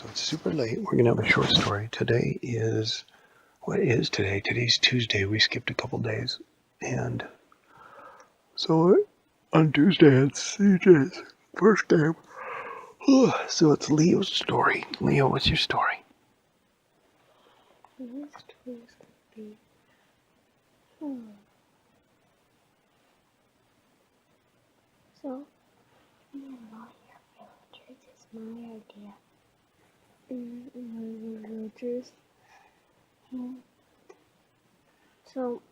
So it's super late. We're going to have a short story. Today is, what is today? Today's Tuesday. We skipped a couple days. And so on Tuesday, it's CJ's first game. So it's Leo's story. Leo, what's your story? My story is going to be, So, me and my villagers is my idea. My villagers. And so,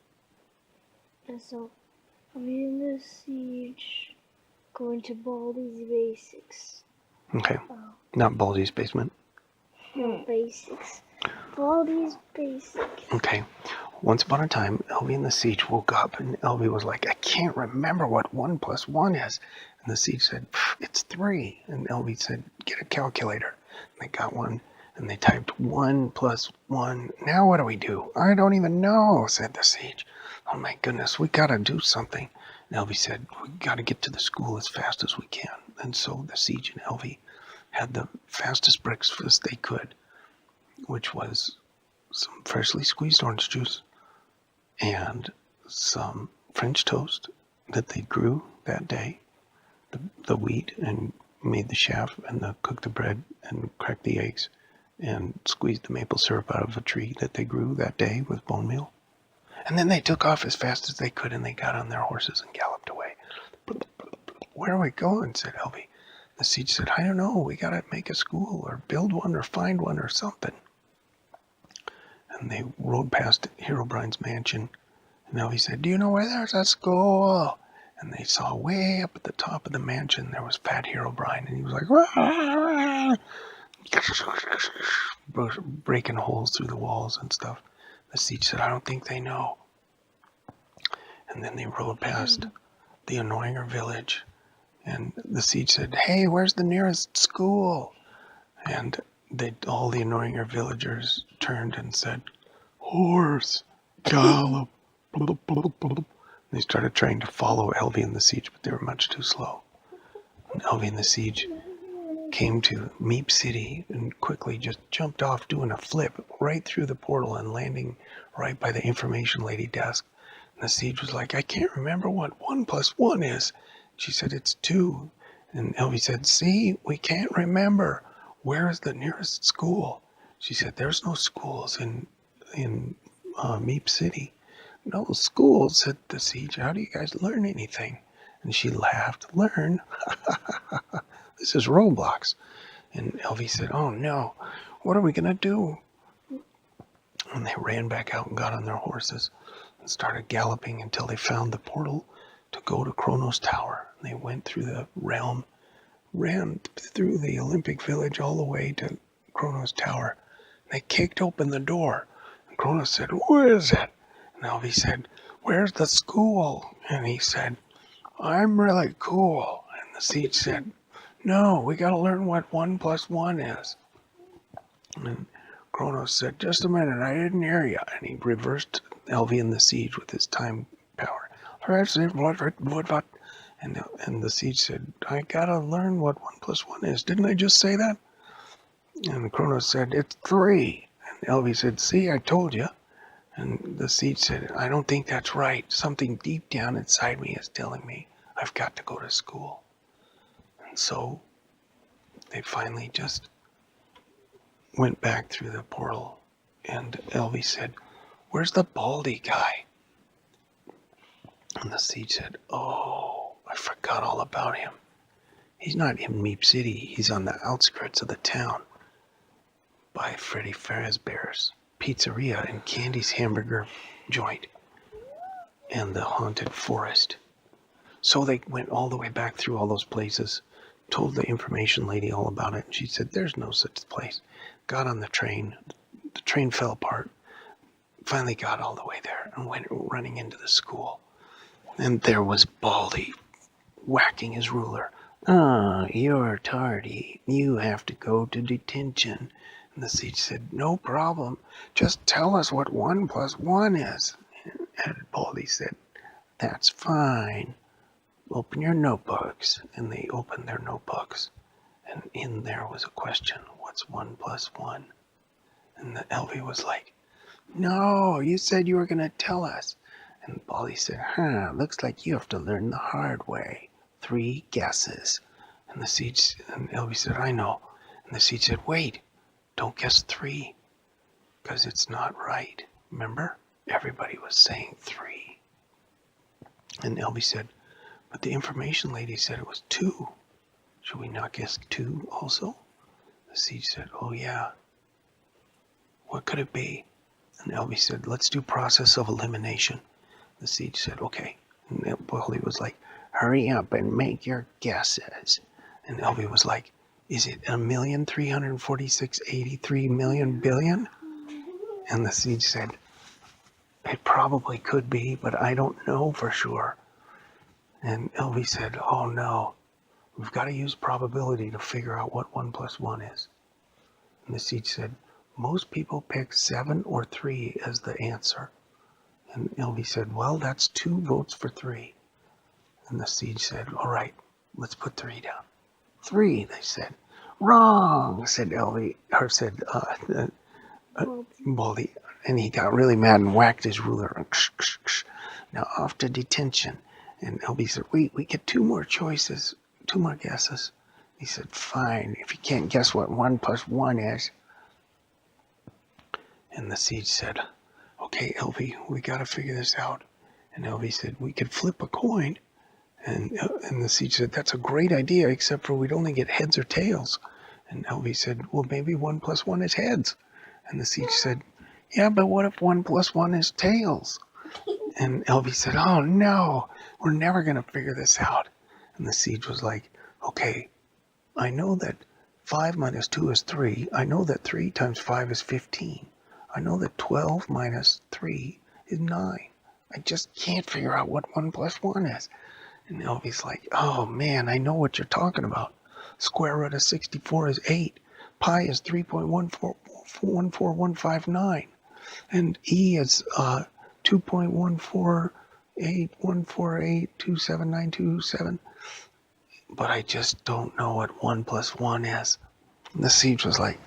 I'm in the siege, going to Baldi's Basics. Okay. Not Baldy's basement. No, Basics. Baldi's Basics. Okay. Once upon a time, Elvie and the siege woke up, and Elvie was like, I can't remember what 1 + 1 is. And the siege said, it's 3. And Elvie said, get a calculator. And they got one, and they typed 1 + 1. Now what do we do? I don't even know, said the siege. Oh my goodness, we gotta do something. And Elvie said, we gotta get to the school as fast as we can. And so the siege and Elvie had the fastest breakfast they could, which was some freshly squeezed orange juice and some French toast that they grew that day, the wheat, and made the chaff and cooked the bread and cracked the eggs and squeezed the maple syrup out of a tree that they grew that day with bone meal. And then they took off as fast as they could, and they got on their horses and galloped away. Where are we going? Said Elvie. The siege said, I don't know. We got to make a school or build one or find one or something. And they rode past Herobrine's mansion. And Elvie said, do you know where there's a school? And they saw way up at the top of the mansion there was Fat Herobrine. And he was like, rah, rah, breaking holes through the walls and stuff. The siege said, I don't think they know. And then they rode past the Annoyinger village. And the siege said, hey, where's the nearest school? And all the Annoyinger villagers turned and said, horse, gallop. They started trying to follow Elvie and the siege, but they were much too slow. And Elvie and the siege came to Meep City and quickly just jumped off doing a flip right through the portal and landing right by the information lady desk. And the siege was like, I can't remember what 1 + 1 is. She said, it's 2. And Elvie said, see, we can't remember. Where is the nearest school? She said, there's no schools in Meep City. No schools, said the siege. How do you guys learn anything? And she laughed. Learn? This is Roblox. And Elvie said, oh no, what are we going to do? And they ran back out and got on their horses and started galloping until they found the portal to go to Kronos Tower. And they went through the realm, ran through the Olympic Village all the way to Kronos Tower. They kicked open the door. And Kronos said, who is it? And Elvie said, where's the school? And he said, I'm really cool. And the siege said, no, we got to learn what 1 + 1 is. And Kronos said, just a minute, I didn't hear you. And he reversed Elvie and the siege with his time power. And the siege said, I got to learn what 1 + 1 is. Didn't I just say that? And Kronos said, it's 3. And Elvie said, see, I told you. And the siege said, I don't think that's right. Something deep down inside me is telling me I've got to go to school. And so they finally just went back through the portal. And Elvie said, where's the Baldy guy? And the siege said, oh, I forgot all about him. He's not in Meep City. He's on the outskirts of the town by Freddy Fazbear's Pizzeria and Candy's hamburger joint and the haunted forest. So they went all the way back through all those places, told the information lady all about it, and she said, there's no such place. Got on the train fell apart, finally got all the way there and went running into the school. And there was Baldy whacking his ruler. You're tardy. You have to go to detention. And the siege said, no problem. Just tell us what 1 + 1 is. And Baldy said, that's fine. Open your notebooks. And they opened their notebooks. And in there was a question. what's 1 plus 1? And the Elvie was like, no, you said you were going to tell us. And Baldy said, looks like you have to learn the hard way. 3 guesses. And Elvie said, I know. And the Siege said, wait, don't guess 3, because it's not right. Remember? Everybody was saying 3. And Elvie said, but the information lady said it was 2. Should we not guess 2 also? The Siege said, oh yeah. What could it be? And Elvie said, let's do process of elimination. The Siege said, okay. And Baldy was like, hurry up and make your guesses. And Elvie was like, is it 1,346,83 billion? And the Siege said, it probably could be, but I don't know for sure. And Elvie said, oh no, we've got to use probability to figure out what 1 plus 1 is. And the Siege said, most people pick 7 or 3 as the answer. And Elvie said, well, that's 2 votes for 3. And the Siege said, all right, let's put 3 down. 3, they said. Wrong, said Elvie, or said Baldy. And he got really mad and whacked his ruler. Now off to detention. And Elvie said, wait, we get 2 more choices, 2 more guesses. He said, fine, if you can't guess what 1 plus 1 is. And the Siege said, okay, Elvie, we got to figure this out. And Elvie said, we could flip a coin. And the Siege said, that's a great idea, except for we'd only get heads or tails. And Elvie said, well, maybe 1 plus 1 is heads. And the Siege said, yeah, but what if 1 plus 1 is tails? And Elvie said, oh no, we're never going to figure this out. And the Siege was like, okay, I know that 5 minus 2 is 3. I know that 3 times 5 is 15. I know that 12 minus 3 is 9. I just can't figure out what 1 plus 1 is. And Elvie's like, oh man, I know what you're talking about. Square root of 64 is 8. Pi is 3.14159. And E is 2.14814827927. But I just don't know what 1 plus 1 is. And the Siege was like,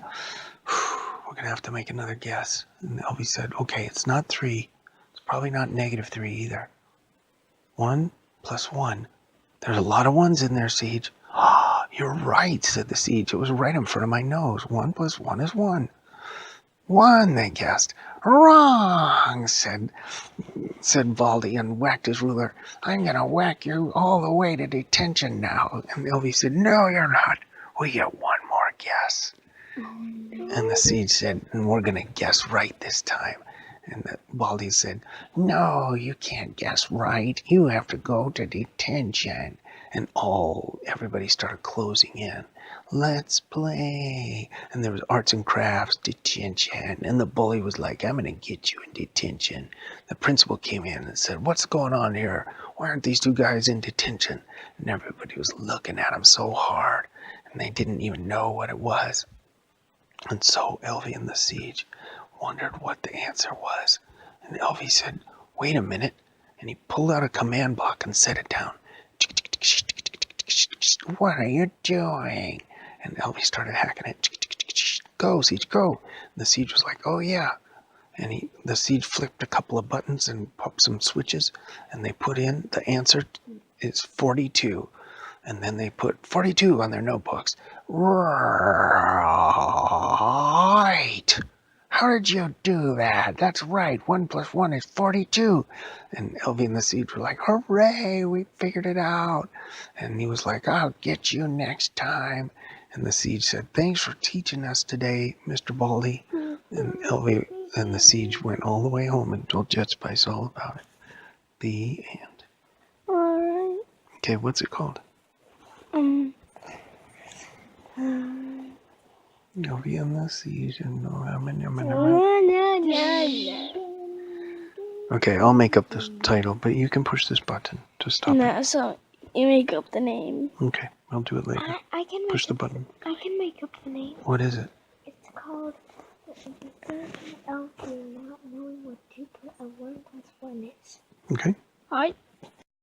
we're going to have to make another guess. And Elvie said, okay, it's not 3. It's probably not -3 either. 1 plus 1. There's a lot of 1s in there, Siege. You're right, said the Siege. It was right in front of my nose. 1 plus 1 is 1. 1, they guessed. Wrong, said Baldy and whacked his ruler. I'm going to whack you all the way to detention now. And Elvie said, no, you're not. We get 1 more guess. And the Siege said, and we're going to guess right this time. And Baldy said, no, you can't guess right. You have to go to detention. And everybody started closing in. Let's play. And there was arts and crafts, detention. And the bully was like, I'm going to get you in detention. The principal came in and said, what's going on here? Why aren't these 2 guys in detention? And everybody was looking at him so hard. And they didn't even know what it was. And so Elvie and the Siege wondered what the answer was. And Elvie said, wait a minute. And he pulled out a command block and set it down. What are you doing? And Elvie started hacking it. Go, Siege, go. And the Siege was like, oh yeah. And the Siege flipped a couple of buttons and popped some switches. And they put in the answer is 42. And then they put 42 on their notebooks. Right. How did you do that? That's right. 1 plus 1 is 42. And Elvie and the Siege were like, hooray, we figured it out. And he was like, I'll get you next time. And the Siege said, thanks for teaching us today, Mr. Baldy. And Elvie and the Siege went all the way home and told Jet Spice all about it. The end. Alright. Okay, what's it called? Elvie and the Siege and Okay, I'll make up this title, but you can push this button to stop it. No, so you make up the name. Okay, I'll do it later. I can Push the button. I can make up the name. What is it? It's called Elvie not knowing what 1 plus 1 is. Okay. Alright.